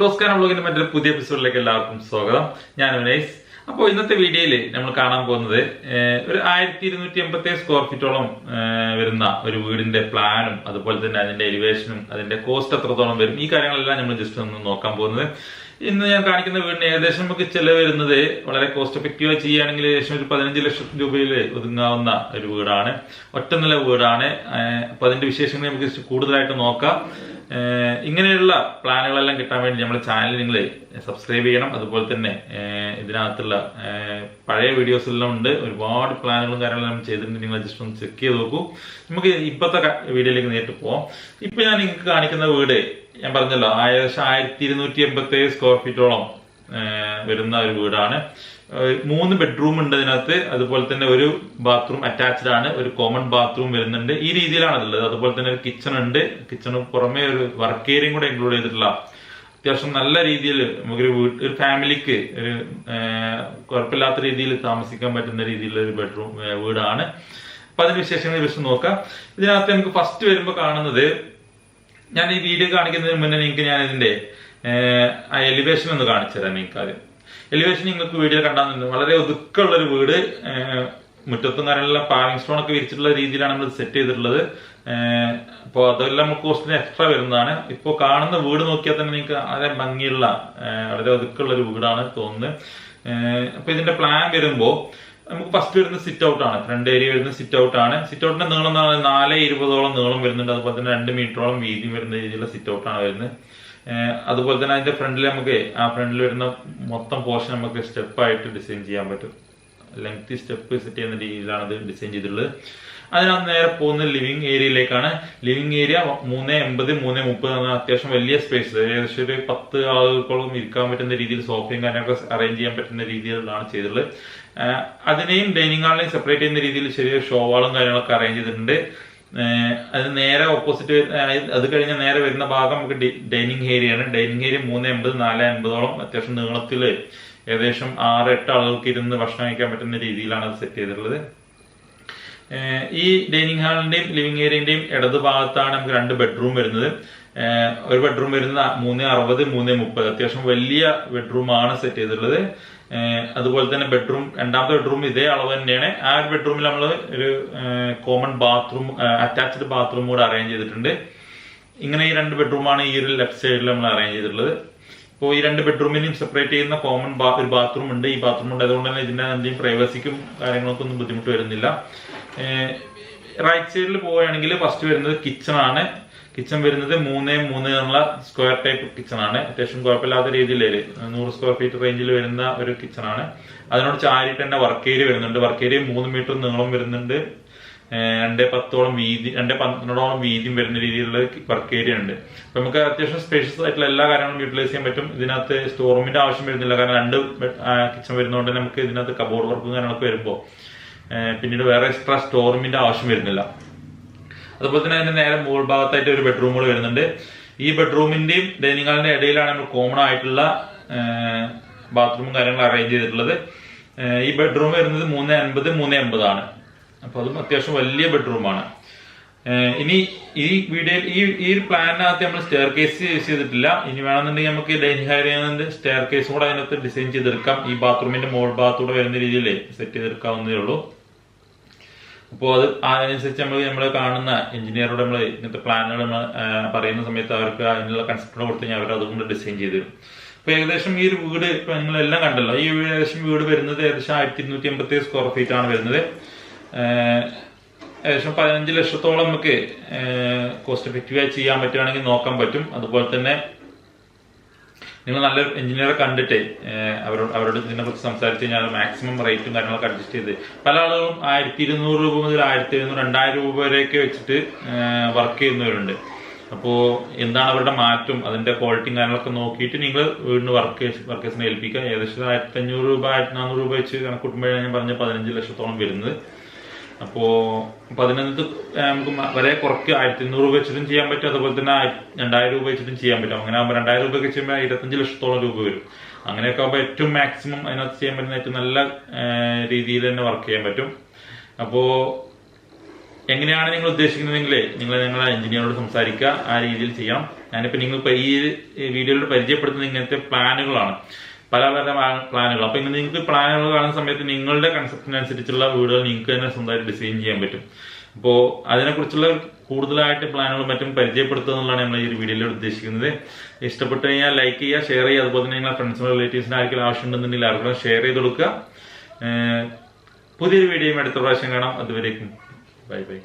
Toscana വ്ലോഗിന്റെ മറ്റൊരു പുതിയ എപ്പിസോഡിലേക്ക് എല്ലാവർക്കും സ്വാഗതം. ഞാൻ വിനേഷ്. അപ്പോൾ ഇന്നത്തെ വീഡിയോയിൽ നമ്മൾ കാണാൻ പോകുന്നത് ഒരു 1287 സ്ക്വയർ ഫീറ്റോളം വരുന്ന ഒരു വീടിന്റെ പ്ലാനും അതുപോലെ തന്നെ അതിന്റെ എലിവേഷനും അതിന്റെ കോസ്റ്റ് എത്രത്തോളം വരും ഈ കാര്യങ്ങളെല്ലാം നമ്മൾ ജസ്റ്റ് ഒന്ന് നോക്കാൻ പോകുന്നത്. ഇന്ന് ഞാൻ കാണിക്കുന്ന വീടിന് ഏകദേശം നമുക്ക് ചെലവ് വരുന്നത് വളരെ കോസ്റ്റ് എഫക്റ്റീവായി ചെയ്യുകയാണെങ്കിൽ ഏകദേശം ഒരു 15 ലക്ഷം രൂപയിൽ ഒതുങ്ങാവുന്ന ഒരു വീടാണ്. ഒറ്റനില വീടാണ്. അപ്പൊ അതിന്റെ വിശേഷങ്ങൾ നമുക്ക് കൂടുതലായിട്ട് നോക്കാം. ഇങ്ങനെയുള്ള പ്ലാനുകളെല്ലാം കിട്ടാൻ വേണ്ടി നമ്മുടെ ചാനൽ നിങ്ങൾ സബ്സ്ക്രൈബ് ചെയ്യണം. അതുപോലെ തന്നെ ഇതിനകത്തുള്ള പഴയ വീഡിയോസ് എല്ലാം ഉണ്ട്. ഒരുപാട് പ്ലാനുകളും കാര്യങ്ങളും നമ്മൾ ചെയ്തിട്ടുണ്ട്. നിങ്ങൾ ജസ്റ്റ് ഒന്ന് ചെക്ക് ചെയ്ത് നോക്കൂ. നമുക്ക് ഇപ്പോഴത്തെ വീഡിയോയിലേക്ക് നേരിട്ട് പോവാം. ഇപ്പൊ ഞാൻ നിങ്ങൾക്ക് കാണിക്കുന്ന വീട് ഞാൻ പറഞ്ഞല്ലോ ഏകദേശം 1287 സ്ക്വയർ ഫീറ്റോളം വരുന്ന ഒരു വീടാണ്. 3 ബെഡ്റൂം ഉണ്ട് അതിനകത്ത്. അതുപോലെ തന്നെ ഒരു ബാത്റൂം അറ്റാച്ച്ഡ് ആണ്. ഒരു കോമൺ ബാത്റൂം വരുന്നുണ്ട്. ഈ രീതിയിലാണ് അതുള്ളത്. അതുപോലെ തന്നെ ഒരു കിച്ചൺ ഉണ്ട്. കിച്ചണ് പുറമെ ഒരു വർക്ക് ഏരിയയും കൂടെ ഇൻക്ലൂഡ് ചെയ്തിട്ടുള്ള അത്യാവശ്യം നല്ല രീതിയിൽ നമുക്കൊരു ഒരു ഫാമിലിക്ക് ഒരു കുഴപ്പമില്ലാത്ത രീതിയിൽ താമസിക്കാൻ പറ്റുന്ന രീതിയിലുള്ള ഒരു ബെഡ്റൂം വീടാണ്. അപ്പൊ അതിന്റെ വിശേഷങ്ങൾ ജസ്റ്റ് നോക്കാം. ഇതിനകത്ത് നമുക്ക് ഫസ്റ്റ് വരുമ്പോൾ കാണുന്നത്, ഞാൻ ഈ വീഡിയോ കാണിക്കുന്നതിന് മുന്നേ നിങ്ങൾക്ക് ഞാൻ ഇതിന്റെ എലിവേഷൻ ഒന്ന് കാണിച്ചു തരാം. നിങ്ങൾക്ക് ആദ്യം എലിവേഷൻ നിങ്ങൾക്ക് വീഡിയോ കണ്ടാൽ വളരെ ഒതുക്കമുള്ള ഒരു വീട്. മുറ്റത്തും കാര്യങ്ങളെല്ലാം പാവിംഗ് സ്റ്റോൺ ഒക്കെ വിരിച്ചിട്ടുള്ള രീതിയിലാണ് നമ്മൾ സെറ്റ് ചെയ്തിട്ടുള്ളത്. അപ്പോൾ അതെല്ലാം നമുക്ക് കോസ്റ്റിന് എക്സ്ട്രാ വരുന്നതാണ്. ഇപ്പോൾ കാണുന്ന വീട് നോക്കിയാൽ തന്നെ നിങ്ങൾക്ക് വളരെ ഭംഗിയുള്ള വളരെ ഒതുക്കമുള്ള ഒരു വീടാണ് തോന്നുന്നത്. അപ്പൊ ഇതിന്റെ പ്ലാൻ വരുമ്പോൾ നമുക്ക് ഫസ്റ്റ് വരുന്ന സിറ്റ് ഔട്ട് ആണ്. ഫ്രണ്ട് ഏരിയ വരുന്ന സിറ്റ് ഔട്ട് ആണ്. സിറ്റ് ഔട്ടിന്റെ നീളം 4.20 നീളം വരുന്നുണ്ട്. അതുപോലെ തന്നെ 2 മീറ്ററോളം വീതിയും വരുന്ന രീതിയിലുള്ള സിറ്റ് ഔട്ട് ആണ് വരുന്നത്. അതുപോലെ തന്നെ അതിന്റെ ഫ്രണ്ടിൽ നമുക്ക് ഫ്രണ്ടിൽ വരുന്ന മൊത്തം പോർഷൻ നമുക്ക് സ്റ്റെപ്പായിട്ട് ഡിസൈൻ ചെയ്യാൻ പറ്റും. ലെങ്തി സ്റ്റെപ്പ് സെറ്റ് ചെയ്യുന്ന രീതിയിലാണ് ഇത് ഡിസൈൻ ചെയ്തിട്ടുള്ളത്. അതിനകത്ത് നേരെ പോകുന്നത് ലിവിംഗ് ഏരിയയിലേക്കാണ്. ലിവിംഗ് ഏരിയ 380 330 അത്യാവശ്യം വലിയ സ്പേസ്, ഏകദേശം ഒരു 10 ആളുകൾക്കോളം ഇരിക്കാൻ പറ്റുന്ന രീതിയിൽ സോഫയും കാര്യങ്ങളൊക്കെ അറേഞ്ച് ചെയ്യാൻ പറ്റുന്ന രീതിയിലാണ് ചെയ്തിട്ടുള്ളത്. അതിനെയും ഡൈനിങ് ഹാളിനെയും സെപ്പറേറ്റ് ചെയ്യുന്ന രീതിയിൽ ചെറിയ ഷോവാളും കാര്യങ്ങളൊക്കെ അറേഞ്ച് ചെയ്തിട്ടുണ്ട്. അത് നേരെ ഓപ്പോസിറ്റ് അത് കഴിഞ്ഞ നേരെ വരുന്ന ഭാഗം നമുക്ക് ഡൈനിങ് ഏരിയയാണ്. ഡൈനിങ് ഏരിയ 380 450 അത്യാവശ്യം നീളത്തില് ഏകദേശം 6-8 ആളുകൾക്ക് ഇരുന്ന് ഭക്ഷണം കഴിക്കാൻ പറ്റുന്ന രീതിയിലാണ് അത് സെറ്റ് ചെയ്തിട്ടുള്ളത്. ഈ ഡൈനിങ് ഹാളിന്റെയും ലിവിംഗ് ഏരിയന്റെയും ഇടത് ഭാഗത്താണ് നമുക്ക് 2 ബെഡ്റൂം വരുന്നത്. ഒരു ബെഡ്റൂം വരുന്നത് 360 330 അത്യാവശ്യം വലിയ ബെഡ്റൂം ആണ് സെറ്റ് ചെയ്തിട്ടുള്ളത്. അതുപോലെ തന്നെ രണ്ടാമത്തെ ബെഡ്റൂം ഇതേ അളവ് തന്നെയാണ്. ആ ഒരു ബെഡ്റൂമിൽ നമ്മൾ ഒരു കോമൺ ബാത്റൂം അറ്റാച്ച്ഡ് ബാത്റൂം കൂടെ അറേഞ്ച് ചെയ്തിട്ടുണ്ട്. ഇങ്ങനെ ഈ 2 ബെഡ്റൂമാണ് ഈ ഒരു ലെഫ്റ്റ് സൈഡിൽ നമ്മൾ അറേഞ്ച് ചെയ്തിട്ടുള്ളത്. ഇപ്പോൾ ഈ 2 ബെഡ്റൂമിനെയും സെപ്പറേറ്റ് ചെയ്യുന്ന കോമൺ ഒരു ബാത്റൂം ഉണ്ട്. ഈ ബാത്റൂം ഉണ്ട്. അതുകൊണ്ട് തന്നെ ഇതിന്റെ എന്തെങ്കിലും പ്രൈവസിക്കും കാര്യങ്ങൾക്കും ഒന്നും ബുദ്ധിമുട്ട് വരുന്നില്ല. റൈറ്റ് സൈഡിൽ പോവുകയാണെങ്കിൽ ഫസ്റ്റ് വരുന്നത് കിച്ചൺ ആണ്. കിച്ചൺ വരുന്നത് 3x3 എന്നുള്ള സ്ക്വയർ ടൈപ്പ് കിച്ചൺ ആണ്. അത്യാവശ്യം കുഴപ്പമില്ലാത്ത രീതിയിൽ 100 സ്ക്വയർ ഫീറ്റ് റേഞ്ചിൽ വരുന്ന ഒരു കിച്ചൺ ആണ്. അതിനോട് ചാരിയിട്ട് തന്നെ വർക്ക് ഏരിയ വരുന്നുണ്ട്. വർക്ക് ഏരിയ 3 മീറ്റർ നീളം വരുന്നുണ്ട്. 2.10 വീതി 2.12 വീതിയും വരുന്ന രീതിയിലുള്ള വർക്ക് ഏരിയ ഉണ്ട്. അപ്പൊ നമുക്ക് അത്യാവശ്യം സ്പേഷ്യസ് ആയിട്ടുള്ള എല്ലാ കാര്യങ്ങളും യൂട്ടിലൈസ് ചെയ്യാൻ പറ്റും. ഇതിനകത്ത് സ്റ്റോർ റൂമിന്റെ ആവശ്യം വരുന്നില്ല. കാരണം 2 കിച്ചൺ വരുന്നതുകൊണ്ട് നമുക്ക് ഇതിനകത്ത് കബോർഡ് വർക്കും കാര്യങ്ങളൊക്കെ വരുമ്പോൾ പിന്നീട് വേറെ എക്സ്ട്രാ സ്റ്റോർ റൂമിന്റെ ആവശ്യം വരുന്നില്ല. അതുപോലെ തന്നെ അതിന്റെ നേരെ മുകൾ ഭാഗത്തായിട്ട് ഒരു ബെഡ്റൂം കൂടെ വരുന്നുണ്ട്. ഈ ബെഡ്റൂമിന്റെയും ഡൈനിങ് ഹാളിന്റെ ഇടയിലാണ് നമ്മൾ കോമൺ ആയിട്ടുള്ള ബാത്റൂമും കാര്യങ്ങളും അറേഞ്ച് ചെയ്തിട്ടുള്ളത്. ഈ ബെഡ്റൂം വരുന്നത് 380 380 ആണ്. അപ്പൊ അതും അത്യാവശ്യം വലിയ ബെഡ്റൂമാണ്. ഇനി ഈ വീഡിയോയിൽ ഈ ഒരു പ്ലാനിനകത്ത് നമ്മൾ സ്റ്റെയർ കേസ് യൂസ് ചെയ്തിട്ടില്ല. ഇനി വേണമെന്നുണ്ടെങ്കിൽ നമുക്ക് ഡൈനിങ് ഹാളിൽ സ്റ്റെയർ കേസും കൂടെ അതിനകത്ത് ഡിസൈൻ ചെയ്തെടുക്കാം. ഈ ബാത്റൂമിന്റെ മുകൾ ഭാഗത്തൂടെ വരുന്ന രീതിയിൽ സെറ്റ് ചെയ്തെടുക്കാവുന്നതേ ഉള്ളൂ. അപ്പോൾ അത് അതിനനുസരിച്ച് നമ്മൾ കാണുന്ന എഞ്ചിനീയറോട് നമ്മൾ ഇങ്ങനത്തെ പ്ലാനുകൾ നമ്മൾ പറയുന്ന സമയത്ത് അവർക്ക് അതിനുള്ള കൺസെപ്റ്റ് കൊടുത്ത് കഴിഞ്ഞാൽ അവർ അതുകൊണ്ട് ഡിസൈൻ ചെയ്ത് തരും. അപ്പൊ ഏകദേശം ഈ ഒരു വീട് ഇപ്പൊ നിങ്ങളെല്ലാം കണ്ടല്ലോ. ഈ ഏകദേശം വീട് വരുന്നത് ഏകദേശം 1287 സ്ക്വയർ ഫീറ്റ് ആണ് വരുന്നത്. ഏകദേശം 15 ലക്ഷത്തോളം നമുക്ക് കോസ്റ്റ് എഫക്റ്റീവായി ചെയ്യാൻ പറ്റുകയാണെങ്കിൽ നോക്കാൻ പറ്റും. അതുപോലെ തന്നെ നിങ്ങൾ നല്ല എഞ്ചിനീയറെ കണ്ടിട്ട് അവരോട് ഇതിനെ കുറിച്ച് സംസാരിച്ച് കഴിഞ്ഞാൽ മാക്സിമം റേറ്റും കാര്യങ്ങളൊക്കെ അഡ്ജസ്റ്റ് ചെയ്ത് പല ആളുകളും 1200 രൂപ മുതൽ 1700 2000 രൂപ വരെയൊക്കെ വെച്ചിട്ട് വർക്ക് ചെയ്യുന്നവരുണ്ട്. അപ്പോൾ എന്താണ് അവരുടെ മാറ്റം, അതിന്റെ ക്വാളിറ്റിയും കാര്യങ്ങളൊക്കെ നോക്കിയിട്ട് നിങ്ങൾ വീടിന് വർക്കേഴ്സിനെ ഏൽപ്പിക്കുക. ഏകദേശം 1500 രൂപ 1400 രൂപ വെച്ച് കണക്കൂട്ടുമ്പോഴാണ് ഞാൻ പറഞ്ഞ 15 ലക്ഷത്തോളം വരുന്നത്. അപ്പോ അതിനകത്ത് നമുക്ക് വരെ കുറയ്ക്ക് 1200 രൂപ വെച്ചിട്ടും ചെയ്യാൻ പറ്റും. അതുപോലെ തന്നെ 2000 രൂപ വെച്ചിട്ടും ചെയ്യാൻ പറ്റും. അങ്ങനെ ആകുമ്പോൾ 2000 രൂപ ഒക്കെ ചെയ്യുമ്പോൾ 25 ലക്ഷത്തോളം രൂപ വരും. അങ്ങനെയൊക്കെ ആകുമ്പോൾ ഏറ്റവും മാക്സിമം അതിനകത്ത് ചെയ്യാൻ പറ്റുന്ന ഏറ്റവും നല്ല രീതിയിൽ തന്നെ വർക്ക് ചെയ്യാൻ പറ്റും. അപ്പോ എങ്ങനെയാണ് നിങ്ങൾ ഉദ്ദേശിക്കുന്നതെങ്കിൽ നിങ്ങളെ എഞ്ചിനീയറോട് സംസാരിക്കുക, ആ രീതിയിൽ ചെയ്യാം. ഞാനിപ്പോൾ നിങ്ങൾ ഈ വീഡിയോയിലൂടെ പരിചയപ്പെടുത്തുന്ന ഇങ്ങനത്തെ പ്ലാനുകളാണ്, പല പ്ലാനുകൾ. അപ്പൊ ഇങ്ങനെ നിങ്ങൾക്ക് പ്ലാനുകൾ കാണുന്ന സമയത്ത് നിങ്ങളുടെ കൺസെപ്റ്റിനനുസരിച്ചുള്ള വീടുകൾ നിങ്ങൾക്ക് തന്നെ സ്വന്തമായിട്ട് ഡിസൈൻ ചെയ്യാൻ പറ്റും. അപ്പോൾ അതിനെക്കുറിച്ചുള്ള കൂടുതലായിട്ട് പ്ലാനുകളും മറ്റും പരിചയപ്പെടുത്തുക എന്നുള്ളതാണ് നമ്മൾ ഈ ഒരു വീഡിയോയിലൂടെ ഉദ്ദേശിക്കുന്നത്. ഇഷ്ടപ്പെട്ട് കഴിഞ്ഞാൽ ലൈക്ക് ചെയ്യുക, ഷെയർ ചെയ്യുക. അതുപോലെ തന്നെ നിങ്ങളുടെ ഫ്രണ്ട്സിനോ റിലേറ്റീവ്സിന് ആർക്കെങ്കിലും ആവശ്യമുണ്ടെന്നുണ്ടെങ്കിൽ ആർക്കും ഷെയർ ചെയ്ത് കൊടുക്കുക. പുതിയൊരു വീഡിയോയും അടുത്ത പ്രാവശ്യം കാണാം. അതുവരേക്കും ബൈ ബൈ.